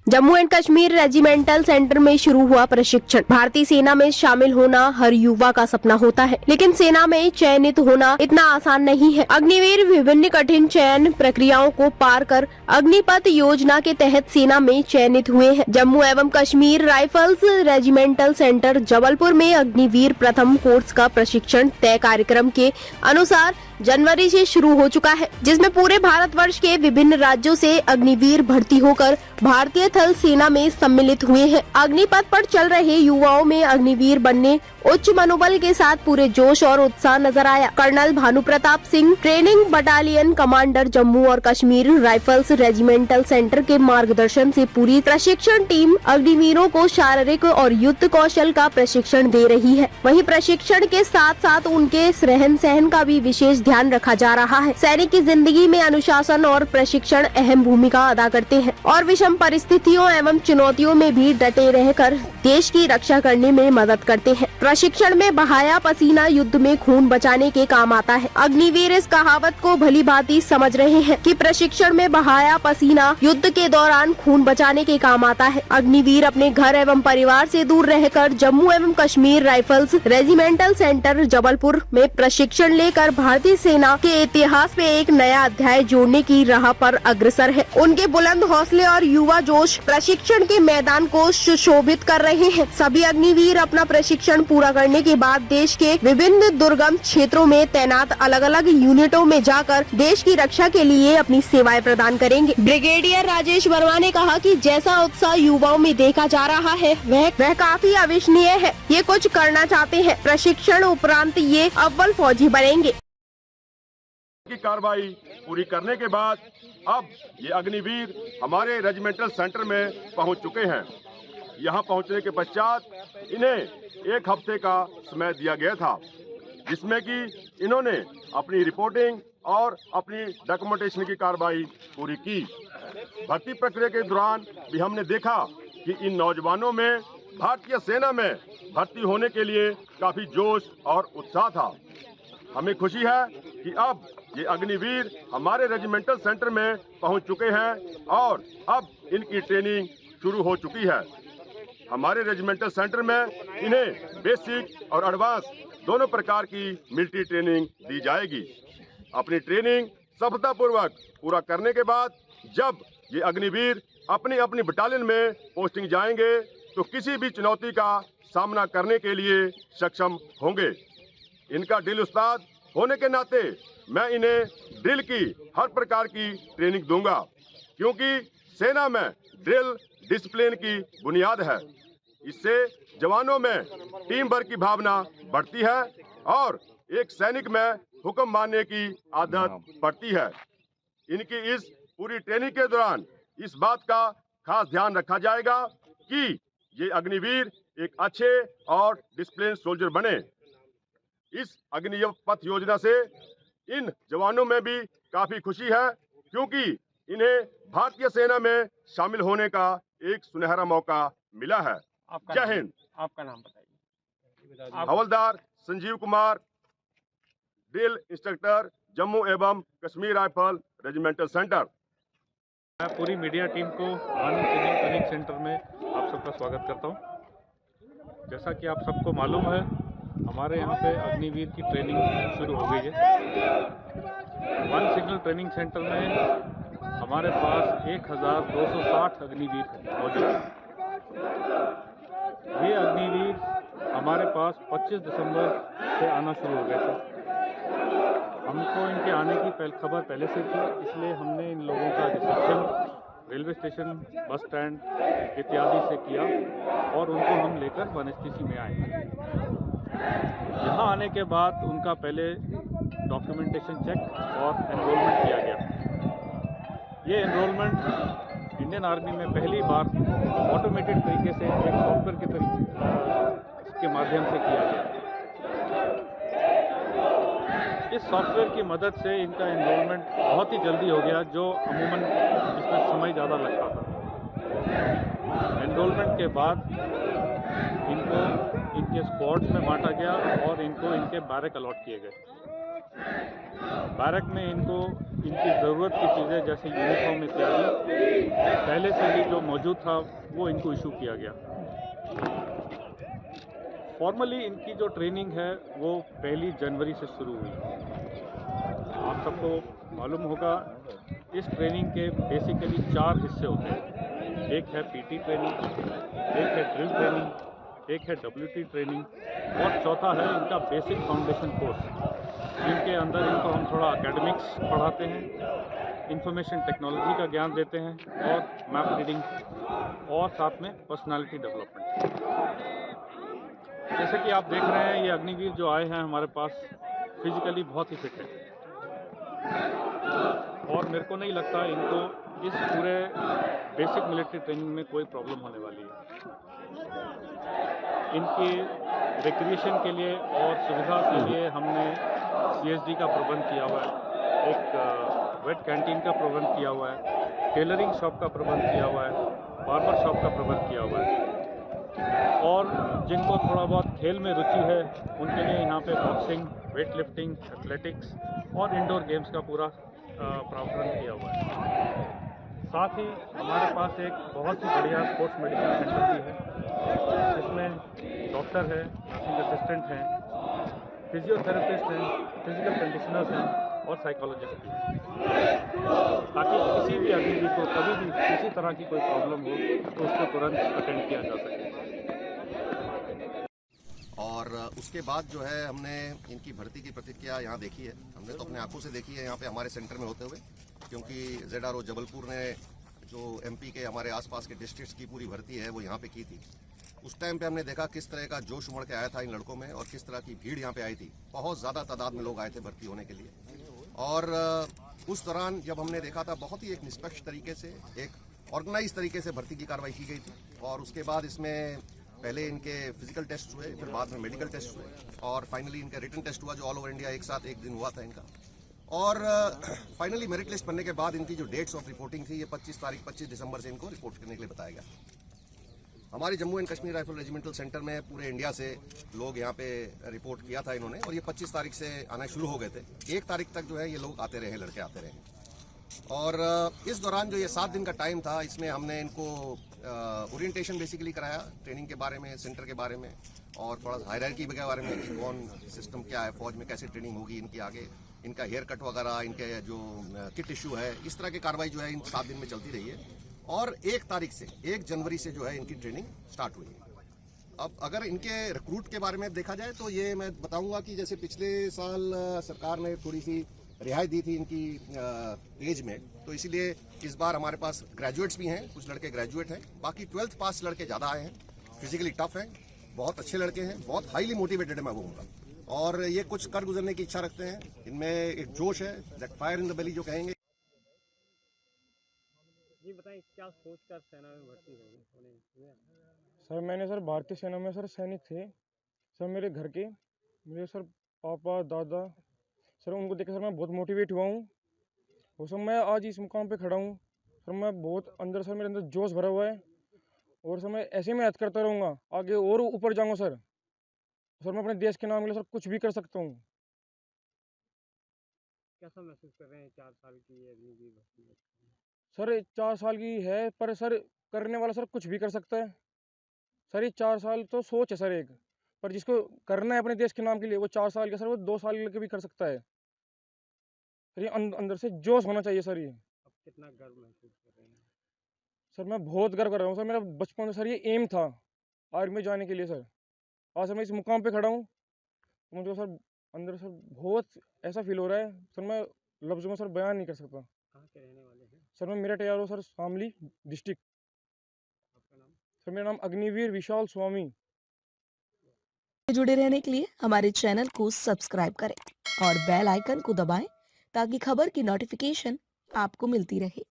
Jammu and Kashmir regimental centre में शुरू हुआ प्रशिक्षण। भारतीय सेना में शामिल होना हर युवा का सपना होता है, लेकिन सेना में चयनित होना इतना आसान नहीं है। अग्निवीर विभिन्न कठिन चयन प्रक्रियाओं को पार कर अग्निपथ योजना के तहत सेना में चयनित हुए हैं। जम्मू एवं Kashmir rifles regimental centre Jabalpur में अग्निवीर प्रथम कोर्स का प्रशिक्षण तय कार्यक्रम के अनुसार जनवरी से शुरू हो चुका है, जिसमें पूरे भारतवर्ष के विभिन्न राज्यों से अग्निवीर भर्ती होकर भारतीय थल सेना में सम्मिलित हुए हैं। अग्निपथ पर चल रहे युवाओं में अग्निवीर बनने उच्च मनोबल के साथ पूरे जोश और उत्साह नजर आया। Colonel Bhanu Pratap Singh, training battalion commander, Jammu और कश्मीर राइफल्स रेजिमेंटल सेंटर के मार्गदर्शन से पूरी प्रशिक्षण टीम अग्निवीरों को शारीरिक और युद्ध कौशल का प्रशिक्षण दे रही है। वहीं प्रशिक्षण के साथ साथ उनके रहन सहन का भी विशेष ध्यान रखा जा रहा है। सैनिक की जिंदगी में अनुशासन और प्रशिक्षण अहम भूमिका अदा करते हैं और विषम परिस्थितियों एवं चुनौतियों में भी डटे रहकर देश की रक्षा करने में मदद करते हैं। प्रशिक्षण में बहाया पसीना युद्ध में खून बचाने के काम आता है। अग्निवीर इस कहावत को भली भांति समझ रहे हैं कि प्रशिक्षण में बहाया पसीना युद्ध के दौरान खून बचाने के काम आता है। अग्निवीर अपने घर एवं परिवार से दूर रहकर जम्मू एवं Kashmir rifles regimental centre Jabalpur में प्रशिक्षण लेकर भारतीय सेना के इतिहास में एक नया अध्याय जोड़ने की राह पर अग्रसर है। उनके बुलंद हौसले और युवा जोश प्रशिक्षण के मैदान को सुशोभित कर रहे हैं। सभी अग्निवीर अपना प्रशिक्षण पूरा करने के बाद देश के विभिन्न दुर्गम क्षेत्रों में तैनात अलग अलग यूनिटों में जाकर देश की रक्षा के लिए अपनी सेवाएं प्रदान करेंगे। ब्रिगेडियर राजेश वर्मा ने कहा कि जैसा उत्साह युवाओं में देखा जा रहा है वह काफी अविश्वसनीय है। ये कुछ करना चाहते हैं। प्रशिक्षण उपरांत ये अव्वल फौजी बनेंगे। की कार्रवाई पूरी करने के बाद अब ये अग्निवीर हमारे रेजिमेंटल सेंटर में पहुंच चुके हैं। यहां पहुंचने के पश्चात इन्हें एक हफ्ते का समय दिया गया था, जिसमें कि इन्होंने अपनी रिपोर्टिंग और अपनी डॉक्यूमेंटेशन की कार्रवाई पूरी की। भर्ती प्रक्रिया के दौरान भी हमने देखा कि इन नौजवानों में भारतीय सेना में भर्ती होने के लिए काफी जोश और उत्साह था। हमें खुशी है कि अब ये अग्निवीर हमारे रेजिमेंटल सेंटर में पहुंच चुके हैं और अब इनकी ट्रेनिंग शुरू हो चुकी है। हमारे रेजिमेंटल सेंटर में इन्हें बेसिक और एडवांस दोनों प्रकार की मिलिट्री ट्रेनिंग दी जाएगी। अपनी ट्रेनिंग सफलतापूर्वक पूरा करने के बाद जब ये अग्निवीर अपनी अपनी बटालियन में पोस्टिंग जाएंगे तो किसी भी चुनौती का सामना करने के लिए सक्षम होंगे। इनका ड्रिल उस्ताद होने के नाते मैं इन्हें ड्रिल की हर प्रकार की ट्रेनिंग दूंगा, क्योंकि सेना में ड्रिल डिसिप्लिन की बुनियाद है। इससे जवानों में टीम वर्क की भावना बढ़ती है और एक सैनिक में हुक्म मानने की आदत पड़ती है। इनकी इस पूरी ट्रेनिंग के दौरान इस बात का खास ध्यान रखा जाएगा कि ये अग्निवीर एक अच्छे और डिसिप्लिन सोल्जर बने। इस अग्निपथ योजना से इन जवानों में भी काफी खुशी है, क्योंकि इन्हें भारतीय सेना में शामिल होने का एक सुनहरा मौका मिला है। जय हिंद। आपका नाम बताइए। हवलदार संजीव कुमार, ड्रिल इंस्ट्रक्टर, जम्मू एवं कश्मीर राइफल रेजिमेंटल सेंटर। मैं पूरी मीडिया टीम को आनंद सिग्नल ट्रेनिंग सेंटर में आप सबका स्वागत करता हूं। जैसा कि आप सबको मालूम है, हमारे यहाँ पे अग्निवीर की ट्रेनिंग शुरू हो गई है। वन सिग्नल ट्रेनिंग सेंटर में हमारे पास 1260 अग्निवीर मौजूद हैं। ये अग्निवीर हमारे पास 25 दिसंबर से आना शुरू हो गए थे। हमको इनके आने की खबर पहले से थी, इसलिए हमने इन लोगों का reception railway station, bus stand इत्यादि से किया और उनको हम लेकर वनस्टिसी में आए। यहाँ आने के बाद उनका पहले डॉक्यूमेंटेशन चेक और एनरोलमेंट किया गया। ये एनरोलमेंट इंडियन आर्मी में पहली बार ऑटोमेटेड तरीके से एक सॉफ्टवेयर के माध्यम से किया गया। इस सॉफ्टवेयर की मदद से इनका एनरोलमेंट बहुत ही जल्दी हो गया, जो अमूमन जिसमें समय ज़्यादा लगता था। एनरोलमेंट के बाद इनको इनके स्क्वाड्स में बांटा गया और इनको इनके बैरक अलॉट किए गए। बैरक में इनको इनकी ज़रूरत की चीज़ें जैसे यूनिफॉर्म इत्यादि पहले से ही जो मौजूद था वो इनको इशू किया गया। फॉर्मली इनकी जो ट्रेनिंग है वो 1 जनवरी से शुरू हुई। आप सबको मालूम होगा इस ट्रेनिंग के बेसिकली 4 हिस्से होते हैं। एक है पीटी ट्रेनिंग, एक है ड्रिल ट्रेनिंग, एक है डब्ल्यूटी ट्रेनिंग और चौथा है इनका बेसिक फाउंडेशन कोर्स, जिनके अंदर इनको हम थोड़ा एकेडमिक्स पढ़ाते हैं, इंफॉर्मेशन टेक्नोलॉजी का ज्ञान देते हैं और मैप रीडिंग और साथ में पर्सनालिटी डेवलपमेंट। जैसे कि आप देख रहे हैं ये अग्निवीर जो आए हैं हमारे पास फिजिकली बहुत ही फिट है और मेरे को नहीं लगता इनको इस पूरे बेसिक मिलिट्री ट्रेनिंग में कोई प्रॉब्लम होने वाली है। इनकी रिक्रिएशन के लिए और सुविधा के लिए हमने CSD का प्रबंध किया हुआ है, एक वेट कैंटीन का प्रबंध किया हुआ है, टेलरिंग शॉप का प्रबंध किया हुआ है, बार्बर शॉप का प्रबंध किया हुआ है और जिनको थोड़ा बहुत खेल में रुचि है उनके लिए यहाँ पे बॉक्सिंग, वेट लिफ्टिंग, एथलेटिक्स और इंडोर गेम्स का पूरा प्रावधान किया हुआ है। साथ ही हमारे पास एक बहुत ही बढ़िया स्पोर्ट्स मेडिकल सेंटर भी है, जिसमें डॉक्टर है, नर्सिंग असिस्टेंट हैं, फिजियोथेरेपिस्ट हैं, फिजिकल कंडीशनर्स हैं और साइकोलॉजिस्ट भी हैं, ताकि किसी भी अग्निवीर को कभी भी किसी तरह की कोई प्रॉब्लम हो तो उसको तुरंत अटेंड किया जा सके। और उसके बाद जो है हमने इनकी भर्ती की प्रतिक्रिया यहाँ देखी है। हमने तो अपने आंखों से देखी है यहाँ पे हमारे सेंटर में होते हुए, क्योंकि ZRO जबलपुर ने जो MP के हमारे आसपास के डिस्ट्रिक्ट्स की पूरी भर्ती है वो यहाँ पे की थी। उस टाइम पे हमने देखा किस तरह का जोश उमड़ के आया था इन लड़कों में और किस तरह की भीड़ यहाँ पे आई थी। बहुत ज़्यादा तादाद में लोग आए थे भर्ती होने के लिए और उस दौरान जब हमने देखा था बहुत ही एक निष्पक्ष तरीके से, एक ऑर्गेनाइज तरीके से भर्ती की कार्रवाई की गई थी। और उसके बाद इसमें पहले इनके फिजिकल टेस्ट हुए, फिर बाद में मेडिकल टेस्ट हुए और फाइनली इनका रिटन टेस्ट हुआ जो ऑल ओवर इंडिया एक साथ एक दिन हुआ था इनका। और फाइनली मेरिट लिस्ट बनने के बाद इनकी जो डेट्स ऑफ रिपोर्टिंग थी ये 25 दिसंबर से इनको रिपोर्ट करने के लिए बताया गया। हमारे Jammu and Kashmir rifle regimental centre में पूरे इंडिया से लोग यहाँ पे रिपोर्ट किया था इन्होंने और ये 25 तारीख से आना शुरू हो गए थे। 1 तारीख तक जो है ये लोग आते रहे, लड़के आते रहे। और इस दौरान जो ये 7 दिन का टाइम था इसमें हमने इनको ओरिएंटेशन बेसिकली कराया ट्रेनिंग के बारे में, सेंटर के बारे में और थोड़ा हायरार्की के बारे में कि कौन सिस्टम क्या है, फौज में कैसे ट्रेनिंग होगी इनकी, आगे इनका हेयर कट वगैरह, इनके जो किट इशू है, इस तरह की कार्रवाई जो है इन 7 दिन में चलती रही है। और 1 जनवरी से जो है इनकी ट्रेनिंग स्टार्ट हुई है। अब अगर इनके रिक्रूट के बारे में देखा जाए तो ये मैं बताऊंगा कि जैसे पिछले साल सरकार ने थोड़ी सी रिहाई दी थी इनकी एज में, तो इसीलिए इस बार हमारे पास ग्रेजुएट्स भी हैं, कुछ लड़के ग्रेजुएट हैं, बाकी 12th पास लड़के ज़्यादा आए हैं। फिजिकली टफ हैं, बहुत अच्छे लड़के हैं, बहुत हाईली मोटिवेटेड है मैं कहूँगा और ये कुछ कर गुजरने की इच्छा रखते हैं। इनमें एक जोश है, that fire in the belly जो कहेंगे। जी बताएं, क्या सोच कर सेना में भर्ती होने? सर मैंने सर भारतीय सेना में सर सैनिक थे सर, मेरे घर के मेरे सर पापा दादा सर, उनको देख सर मैं बहुत मोटिवेट हुआ हूँ और सर मैं आज इस मुकाम पे खड़ा हूँ सर। मैं बहुत अंदर सर, मेरे अंदर जोश भरा हुआ है और सर मैं ऐसे में याद करता रहूँगा, आगे और ऊपर जाऊँगा सर। सर मैं अपने देश के नाम के लिए सर कुछ भी कर सकता हूँ। कैसा महसूस कर रहे हैं 4 साल की ये अग्निवीर भर्ती? सर 4 साल की है पर सर करने वाला सर कुछ भी कर सकता है सर। ये 4 साल तो सोच है सर एक, पर जिसको करना है अपने देश के नाम के लिए वो 4 साल के सर वो 2 साल के भी कर सकता है सर। ये अंदर से जोश होना चाहिए सर। ये अब कितना गर्व महसूस कर रहे हैं? सर मैं बहुत गर्व कर रहा हूँ सर, मेरा बचपन से सर ये एम था आर्मी में जाने के लिए सर। आज सर मैं इस मुकाम पे खड़ा हूँ तो मुझे सर अंदर सर बहुत ऐसा फील हो रहा है सर, मैं लफ्ज़ों में सर बयान नहीं कर सकता। कहाँ के रहने वाले हैं? सर मैं मेरा तैयार हूँ सर, शामली डिस्ट्रिक्ट। आपका नाम? सर मेरा नाम अग्निवीर विशाल स्वामी। जुड़े रहने के लिए हमारे चैनल को सब्सक्राइब करें और बेल आइकन को दबाएं ताकि खबर की नोटिफिकेशन आपको मिलती रहे।